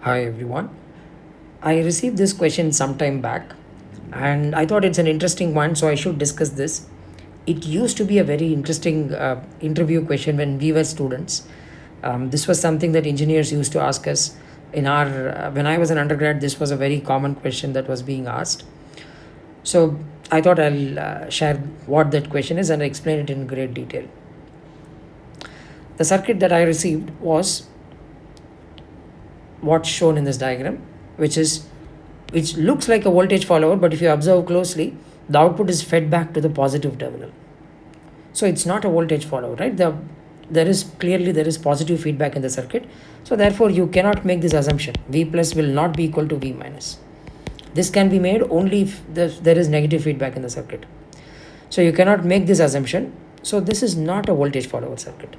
Hi everyone. I received this question some time back and I thought it's an interesting one, so I should discuss this. It used to be a very interesting interview question when we were students. This was something that engineers used to ask us in our when I was an undergrad. This was a very common question that was being asked. So I thought I'll share what that question is and explain it in great detail. The circuit that I received was what's shown in this diagram, which looks like a voltage follower, but if you observe closely, the output is fed back to the positive terminal. So it's not a voltage follower, right? There is positive feedback in the circuit. So therefore you cannot make this assumption V plus will not be equal to V minus. This can be made only if there is negative feedback in the circuit. So you cannot make this assumption. So this is not a voltage follower circuit.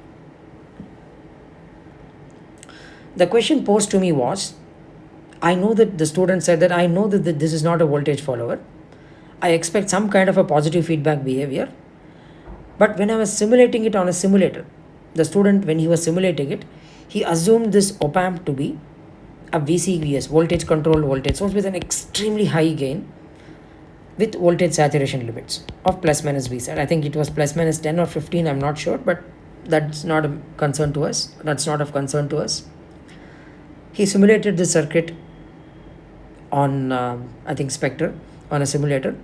The question posed to me was, I know that the student said that I know that this is not a voltage follower. I expect some kind of a positive feedback behavior. But when I was simulating it on a simulator, the student, when he was simulating it, he assumed this op amp to be a VCVS, voltage controlled voltage source, with an extremely high gain with voltage saturation limits of plus minus Vsat. I think it was plus minus 10 or 15, I'm not sure, but that's not a concern to us. That's not of concern to us. He simulated the circuit on, I think, Spectre, on a simulator,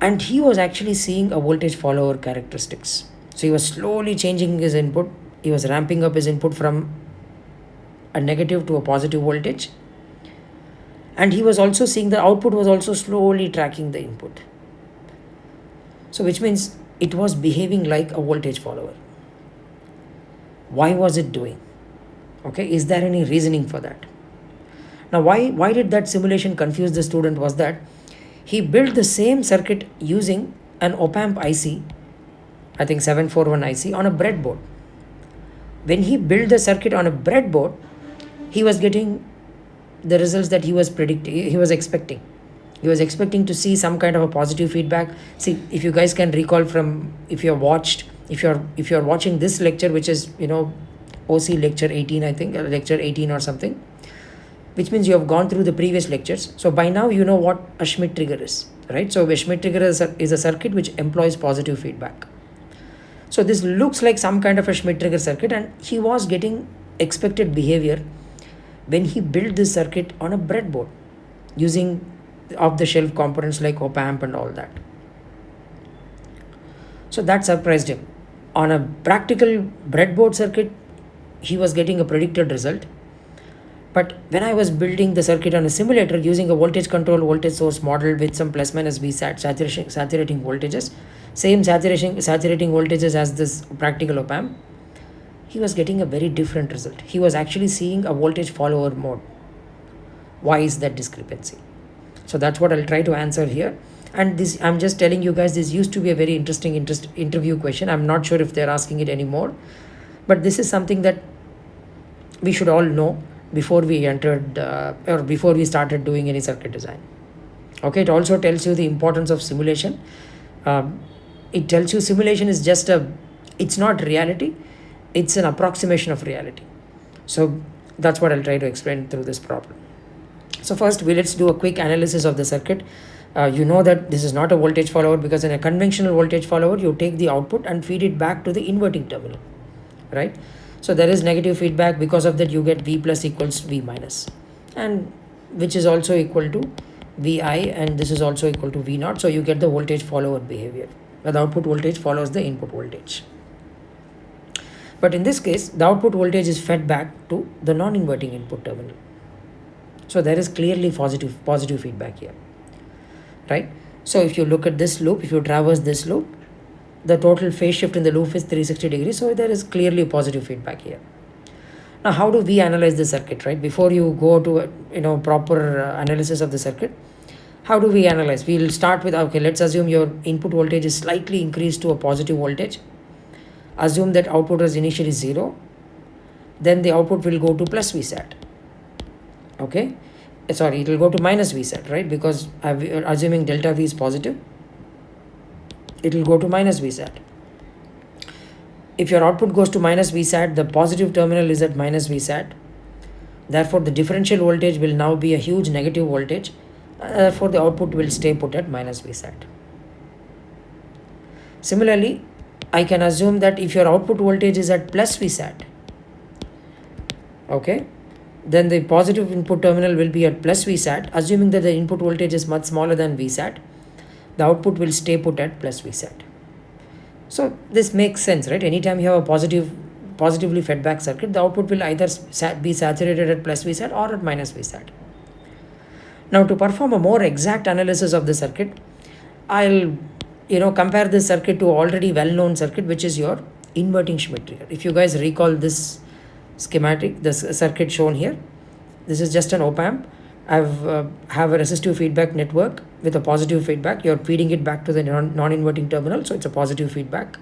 and he was actually seeing a voltage follower characteristics. So he was slowly changing his input. He was ramping up his input from a negative to a positive voltage, and he was also seeing the output was also slowly tracking the input. So which means it was behaving like a voltage follower. Why was it doing? Okay, is there any reasoning for that? Now why did that simulation confuse the student was that he built the same circuit using an op amp IC, I think 741 IC, on a breadboard. When he built the circuit on a breadboard, he was getting the results that he was expecting. He was expecting to see some kind of a positive feedback. See, if you guys can recall from, if you're watching this lecture, which is OC lecture 18, I think, lecture 18 or something, which means you have gone through the previous lectures. So by now you know what a Schmitt trigger is, right? So a Schmitt trigger is a circuit which employs positive feedback. So this looks like some kind of a Schmitt trigger circuit, and he was getting expected behavior when he built this circuit on a breadboard using off-the-shelf components like op amp and all that. So that surprised him. On a practical breadboard circuit, he was getting a predicted result. But when I was building the circuit on a simulator using a voltage control voltage source model with some plus minus Vsat saturating voltages, same saturating voltages as this practical op amp, he was getting a very different result. He was actually seeing a voltage follower mode. Why is that discrepancy? So that's what I'll try to answer here. And this, I'm just telling you guys, this used to be a very interesting interview question. I'm not sure if they're asking it anymore, but this is something that we should all know before we entered or before we started doing any circuit design. Okay, it also tells you the importance of simulation. It tells you simulation is it's not reality, it's an approximation of reality. So that's what I'll try to explain through this problem. So first, let's do a quick analysis of the circuit. You know that this is not a voltage follower, because in a conventional voltage follower, you take the output and feed it back to the inverting terminal, right? So there is negative feedback. Because of that, you get V plus equals V minus, and which is also equal to Vi, and this is also equal to V naught. So you get the voltage follower behavior, where the output voltage follows the input voltage. But in this case, the output voltage is fed back to the non-inverting input terminal. So there is clearly positive feedback here, right? So if you look at this loop, if you traverse this loop, the total phase shift in the loop is 360 degrees. So there is clearly positive feedback here. Now, how do we analyze the circuit, right? Before you go to proper analysis of the circuit, how do we analyze? We'll start with, okay, let's assume your input voltage is slightly increased to a positive voltage. Assume that output is initially 0. Then the output will go to plus Vsat. Okay, sorry, it will go to minus Vsat, right? Because I'm assuming delta V is positive, it will go to minus Vsat. If your output goes to minus Vsat, the positive terminal is at minus Vsat. Therefore, the differential voltage will now be a huge negative voltage. Therefore, the output will stay put at minus Vsat. Similarly, I can assume that if your output voltage is at plus Vsat, okay, then the positive input terminal will be at plus Vsat. Assuming that the input voltage is much smaller than Vsat, the output will stay put at plus Vsat. So this makes sense, right? Anytime you have a positively fed back circuit, the output will either be saturated at plus Vsat or at minus Vsat. Now, to perform a more exact analysis of the circuit, I'll compare this circuit to already well-known circuit, which is your inverting Schmitt trigger. If you guys recall this schematic, this circuit shown here, this is just an op-amp. Have a resistive feedback network with a positive feedback. You're feeding it back to the non-inverting terminal, so it's a positive feedback.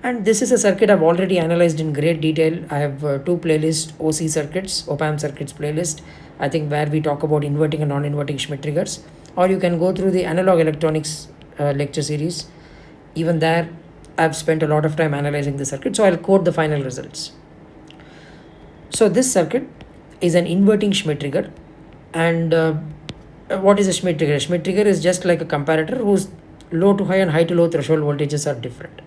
And this is a circuit I've already analyzed in great detail. I have two playlists, OC circuits, op-amp circuits playlist, I think, where we talk about inverting and non-inverting Schmitt triggers. Or you can go through the analog electronics lecture series. Even there, I've spent a lot of time analyzing the circuit, so I'll quote the final results. So this circuit is an inverting Schmitt trigger. And what is a Schmitt trigger? A Schmitt trigger is just like a comparator whose low to high and high to low threshold voltages are different.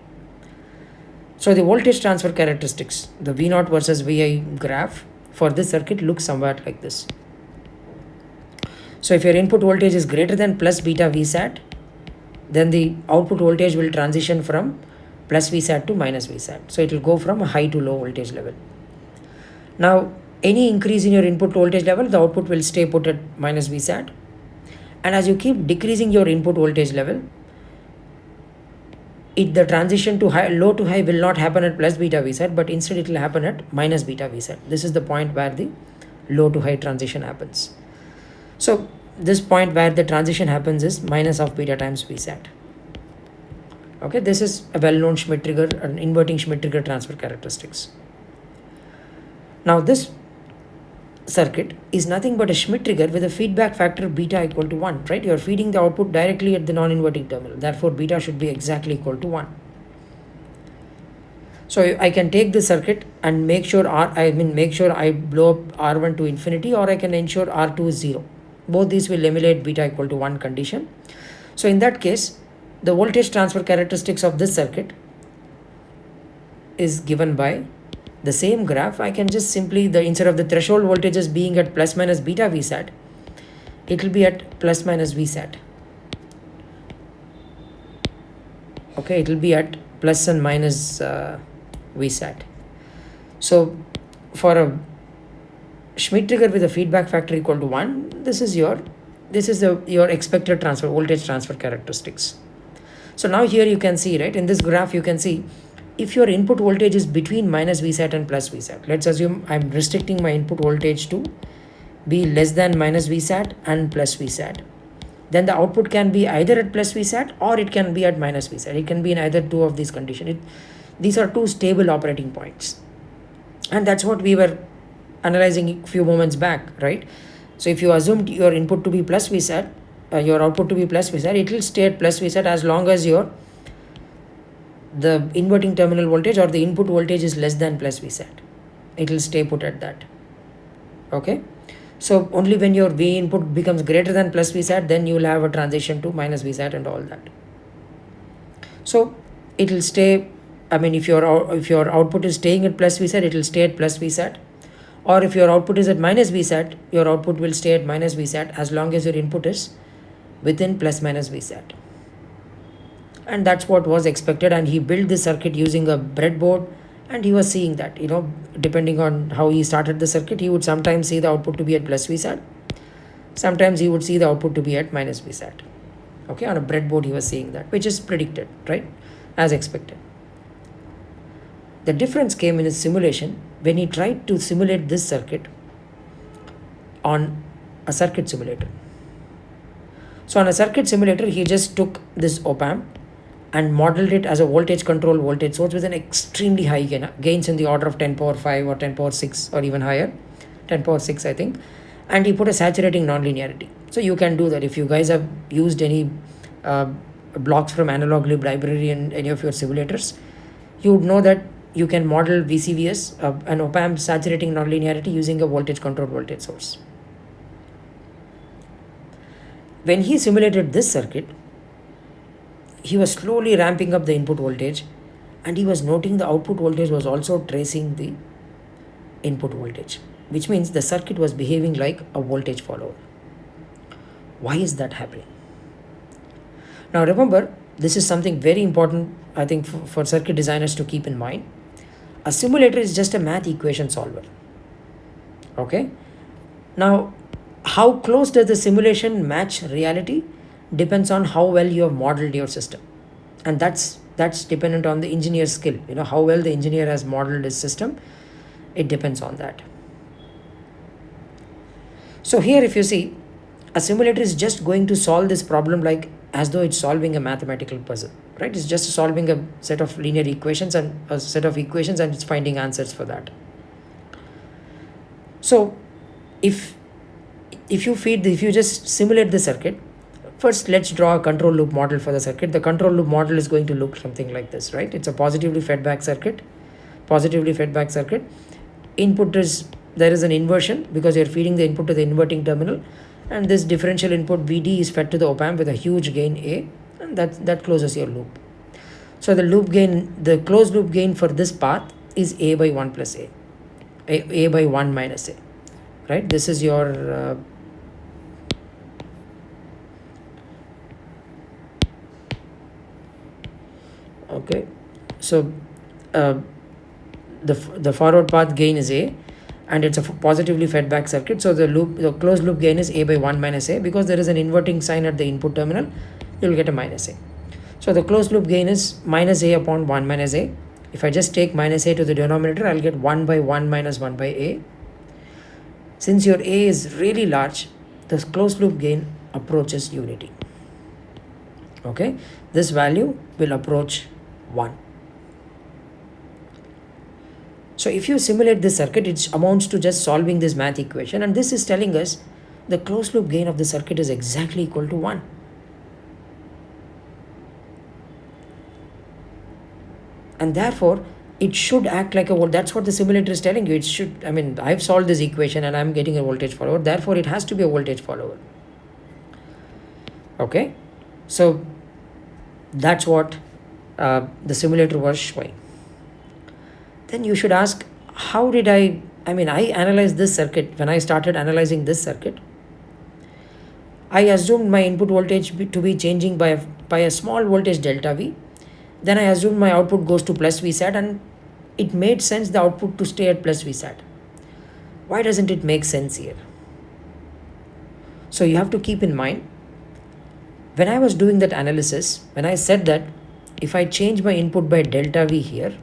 So the voltage transfer characteristics, the V0 versus Vi graph for this circuit looks somewhat like this. So if your input voltage is greater than plus beta Vsat, then the output voltage will transition from plus Vsat to minus Vsat. So it will go from a high to low voltage level. Now, any increase in your input voltage level, the output will stay put at minus Vsat. And as you keep decreasing your input voltage level, the transition to low to high will not happen at plus beta Vsat, but instead it will happen at minus beta Vsat. This is the point where the low to high transition happens. So this point where the transition happens is minus of beta times Vsat. Okay, this is a well-known Schmitt trigger, an inverting Schmitt trigger transfer characteristics. Now this circuit is nothing but a Schmitt trigger with a feedback factor beta equal to 1, right? You're feeding the output directly at the non-inverting terminal. Therefore, beta should be exactly equal to 1. So I can take this circuit and make sure I blow up R1 to infinity, or I can ensure R2 is 0. Both these will emulate beta equal to 1 condition. So in that case, the voltage transfer characteristics of this circuit is given by the same graph. I can just simply, instead of the threshold voltages being at plus minus beta Vsat, it will be at plus minus Vsat. Okay, it will be at plus and minus Vsat. So for a Schmitt trigger with a feedback factor equal to 1, this is your expected voltage transfer characteristics. So now here you can see, right, in this graph you can see, if your input voltage is between minus Vsat and plus Vsat, let's assume I'm restricting my input voltage to be less than minus Vsat and plus Vsat, then the output can be either at plus Vsat or it can be at minus Vsat. It can be in either two of these conditions. These are two stable operating points. And that's what we were analyzing a few moments back, right? So if you assumed your input to be plus Vsat, your output to be plus Vsat, it will stay at plus Vsat as long as the inverting terminal voltage or the input voltage is less than plus Vsat. It will stay put at that. Okay. So only when your V input becomes greater than plus Vsat, then you will have a transition to minus Vsat and all that. So it will stay, if your output is staying at plus Vsat, it will stay at plus Vsat. Or if your output is at minus Vsat, your output will stay at minus Vsat as long as your input is within plus minus Vsat. And that's what was expected, and he built this circuit using a breadboard, and he was seeing that, depending on how he started the circuit, he would sometimes see the output to be at plus Vsat, sometimes he would see the output to be at minus Vsat. Okay, on a breadboard he was seeing that, which is predicted, right, as expected. The difference came in his simulation when he tried to simulate this circuit on a circuit simulator. So on a circuit simulator, he just took this op-amp and modeled it as a voltage control voltage source with an extremely high gains in the order of 10 power 5 or 10 power 6 or even higher, 10 power 6 I think, and he put a saturating nonlinearity. So you can do that. If you guys have used any blocks from Analog Lib library in any of your simulators, you would know that you can model VCVS, an op-amp saturating nonlinearity using a voltage controlled voltage source. When he simulated this circuit, he was slowly ramping up the input voltage, and he was noting the output voltage was also tracing the input voltage, which means the circuit was behaving like a voltage follower. Why is that happening? Now remember, this is something very important, I think, for circuit designers to keep in mind. A simulator is just a math equation solver. Okay? Now, how close does the simulation match reality depends on how well you have modeled your system. And that's dependent on the engineer's skill. How well the engineer has modeled his system, it depends on that. So here, if you see, a simulator is just going to solve this problem like as though it's solving a mathematical puzzle, right? It's just solving a set of linear equations and a set of equations, and it's finding answers for that. So if you just simulate the circuit, first let's draw a control loop model for the circuit. The control loop model is going to look something like this, right? It's a positively fed circuit. Input is, there is an inversion because you're feeding the input to the inverting terminal, and this differential input VD is fed to the op-amp with a huge gain A, and that closes your loop. So the closed loop gain for this path is A by 1 plus A by 1 minus A, right? This is your okay. So the forward path gain is A, and it's a positively fed back circuit. So the closed loop gain is A by 1 minus A. Because there is an inverting sign at the input terminal, you will get a minus A. So the closed loop gain is minus A upon 1 minus A. If I just take minus A to the denominator, I'll get 1 by 1 minus 1 by A. Since your A is really large, the closed loop gain approaches unity. Okay, this value will approach 1. So if you simulate this circuit, it amounts to just solving this math equation, and this is telling us the closed loop gain of the circuit is exactly equal to 1. And therefore, it should act like a volt. That's what the simulator is telling you. It should, I've solved this equation and I'm getting a voltage follower. Therefore, it has to be a voltage follower. Okay. So that's what the simulator was showing. Then you should ask, how did I analyzed this circuit. When I started analyzing this circuit, I assumed my input voltage to be changing by a small voltage delta V. Then I assumed my output goes to plus Vsat, and it made sense the output to stay at plus Vsat. Why doesn't it make sense here? So you have to keep in mind, when I was doing that analysis, when I said that if I change my input by delta V here,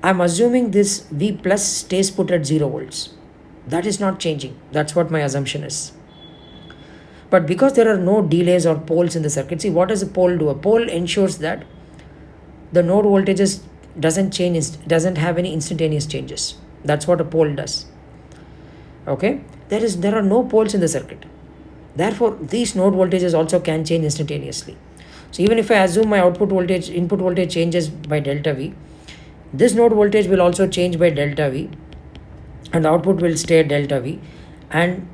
I'm assuming this V plus stays put at 0 volts. That is not changing. That's what my assumption is. But because there are no delays or poles in the circuit, see, what does a pole do? A pole ensures that the node voltages doesn't have any instantaneous changes. That's what a pole does. Okay? There are no poles in the circuit. Therefore, these node voltages also can change instantaneously. So even if I assume my input voltage changes by delta V, this node voltage will also change by delta V, and the output will stay at delta V, and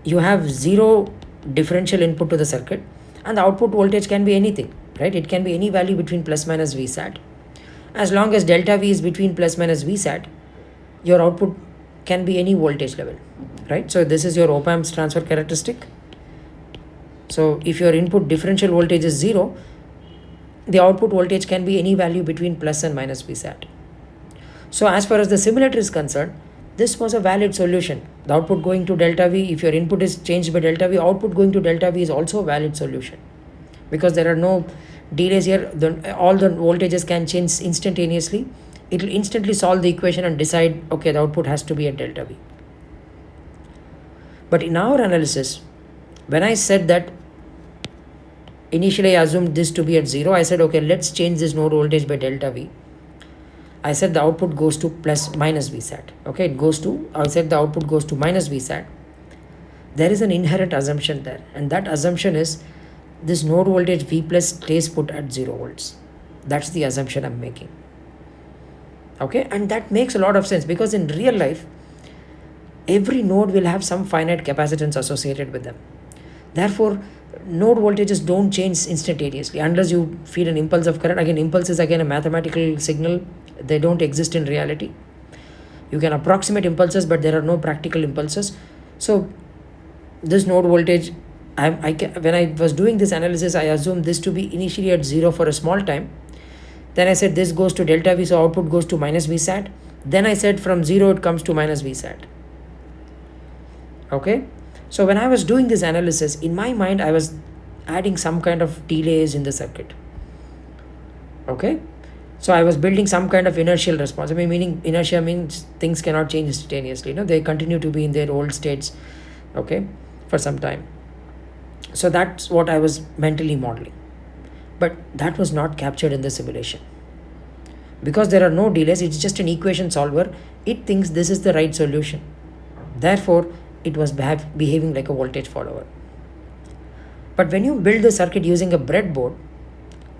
you have 0 differential input to the circuit, and the output voltage can be anything, right? It can be any value between plus minus Vsat. As long as delta V is between plus minus Vsat, your output can be any voltage level, right? So this is your op-amp's transfer characteristic. So if your input differential voltage is 0, the output voltage can be any value between plus and minus Vsat. So as far as the simulator is concerned, this was a valid solution. The output going to delta V, if your input is changed by delta V, output going to delta V is also a valid solution. Because there are no delays here, all the voltages can change instantaneously. It will instantly solve the equation and decide, okay, the output has to be at delta V. But in our analysis, when I said that initially I assumed this to be at 0, I said, okay, let's change this node voltage by delta V. I said the output goes to plus minus Vsat. Okay, I said the output goes to minus Vsat. There is an inherent assumption there, and that assumption is this node voltage V plus stays put at 0 volts. That's the assumption I'm making. Okay, and that makes a lot of sense because in real life, every node will have some finite capacitance associated with them. Therefore, node voltages don't change instantaneously unless you feed an impulse of current. Again, impulse is again a mathematical signal. They don't exist in reality. You can approximate impulses, but there are no practical impulses. So this node voltage, when I was doing this analysis, I assumed this to be initially at 0 for a small time. Then I said this goes to delta V, so output goes to minus Vsat. Then I said from 0 it comes to minus Vsat. Okay, so when I was doing this analysis, in my mind I was adding some kind of delays in the circuit. Okay, so I was building some kind of inertial response. I mean, meaning inertia means things cannot change instantaneously. They continue to be in their old states, okay, for some time. So that's what I was mentally modeling. But that was not captured in the simulation. Because there are no delays, it's just an equation solver. It thinks this is the right solution. Therefore, it was behaving like a voltage follower. But when you build the circuit using a breadboard,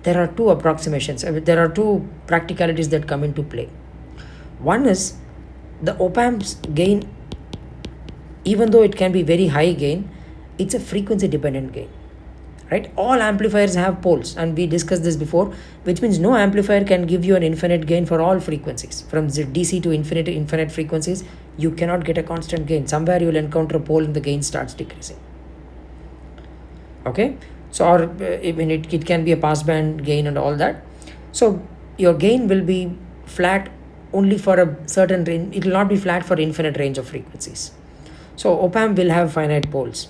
there are two approximations. There are two practicalities that come into play. One is the op-amp's gain, even though it can be very high gain, it's a frequency dependent gain. Right? All amplifiers have poles, and we discussed this before, which means no amplifier can give you an infinite gain for all frequencies. From DC to infinite frequencies, you cannot get a constant gain. Somewhere you will encounter a pole and the gain starts decreasing. Okay, so or I mean it can be a passband gain and all that. So your gain will be flat only for a certain range. It will not be flat for infinite range of frequencies. So op-amp will have finite poles.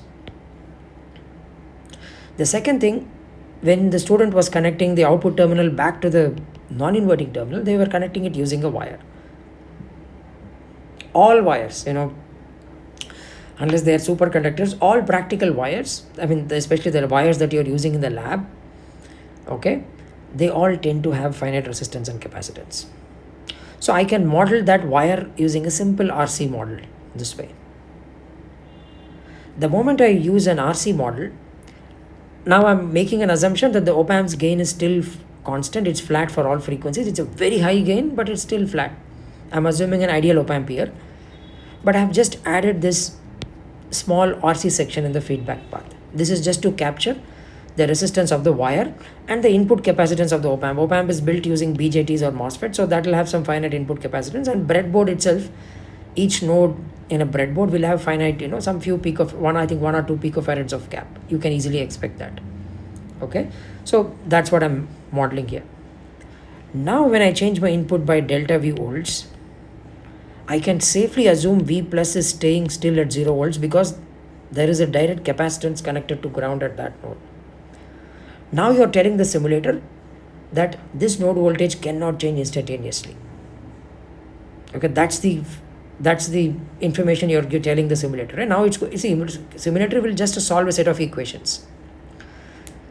The second thing, when the student was connecting the output terminal back to the non-inverting terminal, they were connecting it using a wire. All wires, unless they are superconductors, all practical wires, I mean, especially the wires that you're using in the lab, okay, they all tend to have finite resistance and capacitance. So I can model that wire using a simple RC model this way. The moment I use an RC model, now I'm making an assumption that the op-amp's gain is still constant. It's flat for all frequencies. It's a very high gain, but it's still flat. I'm assuming an ideal op-amp here. But I've just added this small RC section in the feedback path. This is just to capture the resistance of the wire and the input capacitance of the op-amp. Op-amp is built using BJTs or MOSFET, so that will have some finite input capacitance. And breadboard itself, each node in a breadboard will have finite, some few one or two picofarads of gap. You can easily expect that. Okay, so that's what I'm modeling here. Now when I change my input by delta V volts, I can safely assume V plus is staying still at 0 volts because there is a direct capacitance connected to ground at that node. Now you're telling the simulator that this node voltage cannot change instantaneously. Okay, that's the information you're telling the simulator. Right? Now simulator will just solve a set of equations.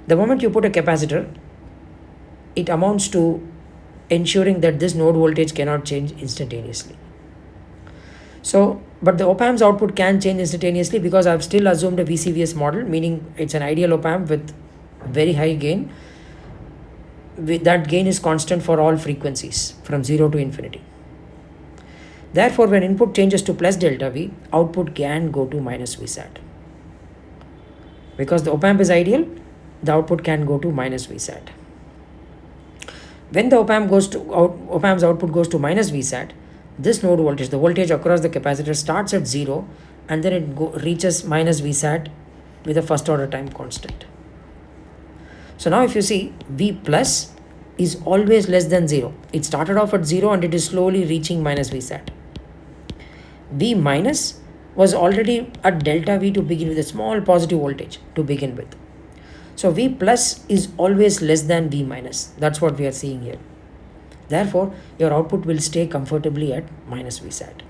The moment you put a capacitor, it amounts to ensuring that this node voltage cannot change instantaneously. So, but the op-amp's output can change instantaneously because I've still assumed a VCVS model, meaning it's an ideal op-amp with very high gain. That gain is constant for all frequencies from 0 to infinity. Therefore, when input changes to plus delta V, output can go to minus Vsat. Because the op-amp is ideal, the output can go to minus Vsat. When the op-amp's output goes to minus Vsat, this node voltage, the voltage across the capacitor starts at 0 and then it reaches minus Vsat with a first order time constant. So now if you see, V plus is always less than 0. It started off at 0 and it is slowly reaching minus Vsat. V minus was already at delta V to begin with, a small positive voltage to begin with. So V plus is always less than V minus. That's what we are seeing here. Therefore, your output will stay comfortably at minus Vsat.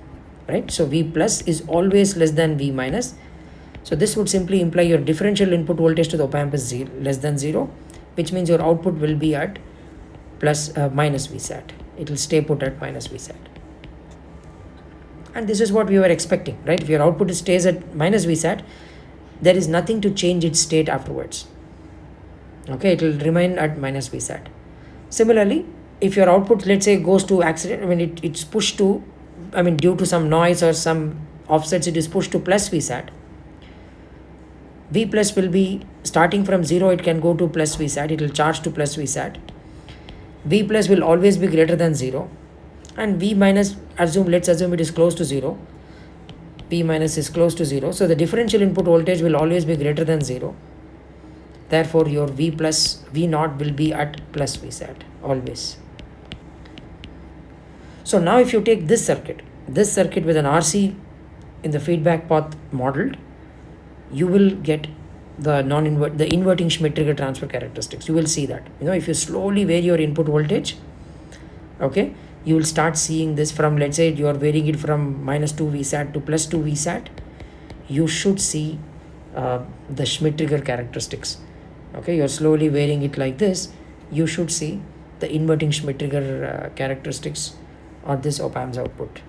Right? So V plus is always less than V minus. So this would simply imply your differential input voltage to the op-amp is less than 0, which means your output will be at minus Vsat. It will stay put at minus Vsat. And this is what we were expecting, right? If your output stays at minus Vsat, there is nothing to change its state afterwards. Okay, it will remain at minus Vsat. Similarly, if your output, let's say, goes to accident, it's pushed to, due to some noise or some offsets, it is pushed to plus VSAT. V plus will be starting from 0, it can go to plus VSAT, it will charge to plus VSAT. V plus will always be greater than 0, and V minus, let's assume it is close to 0. V minus is close to 0, so the differential input voltage will always be greater than 0. Therefore, your V plus V naught will be at plus VSAT always. So now if you take this circuit with an RC in the feedback path modeled, you will get the inverting Schmitt trigger transfer characteristics. You will see that, if you slowly vary your input voltage, okay, you will start seeing this from, let's say, you are varying it from minus 2 VSAT to plus 2 VSAT. You should see the Schmitt trigger characteristics. Okay, you're slowly varying it like this. You should see the inverting Schmitt trigger characteristics on this op amp's output.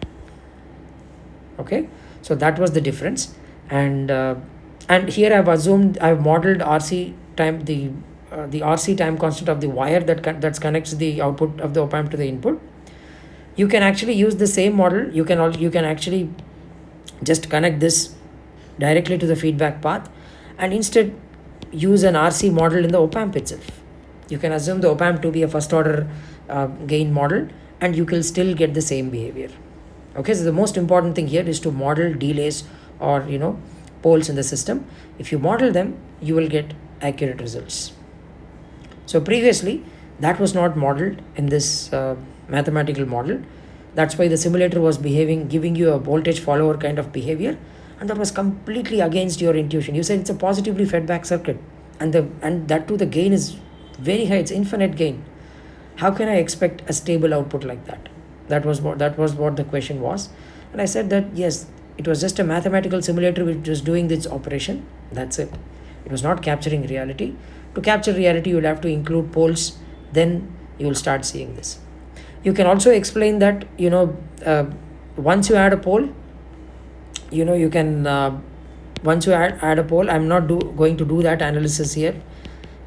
Okay, so that was the difference, and here I've modeled RC time, the RC time constant of the wire that connects the output of the op amp to the input. You can actually use the same model. You can actually just connect this directly to the feedback path, and instead use an RC model in the op amp itself. You can assume the op amp to be a first order gain model, and you can still get the same behavior. Okay, so the most important thing here is to model delays or poles in the system. If you model them, you will get accurate results. So previously that was not modeled in this mathematical model. That's why the simulator was giving you a voltage follower kind of behavior, and that was completely against your intuition. You said it's a positively fed back circuit, and that too, the gain is very high, it's infinite gain. How can I expect a stable output like that? That was what the question was. And I said that yes, it was just a mathematical simulator which was doing this operation. That's it. It was not capturing reality. To capture reality, you will have to include poles. Then you will start seeing this. You can also explain that once you add a pole, you can once you add a pole. I'm not going to do that analysis here.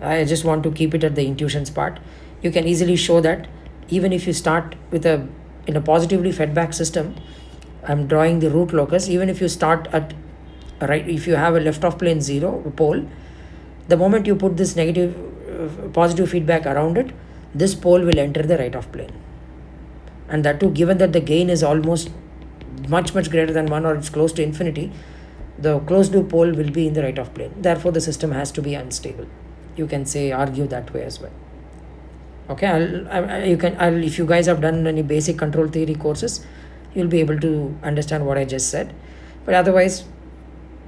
I just want to keep it at the intuitions part. You can easily show that even if you start with in a positively fed back system, I'm drawing the root locus. Even if you start at right, if you have a left of plane 0 pole, the moment you put this negative positive feedback around it, this pole will enter the right of plane. And that too, given that the gain is almost much greater than 1, or it's close to infinity, the closed loop pole will be in the right of plane. Therefore, the system has to be unstable. You can argue that way as well. Okay, if you guys have done any basic control theory courses, you'll be able to understand what I just said. But otherwise,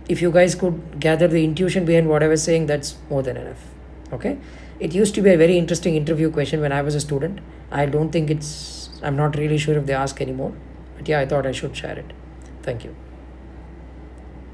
if you guys could gather the intuition behind what I was saying, that's more than enough. Okay, it used to be a very interesting interview question when I was a student. I'm not really sure if they ask anymore, but yeah, I thought I should share it. Thank you.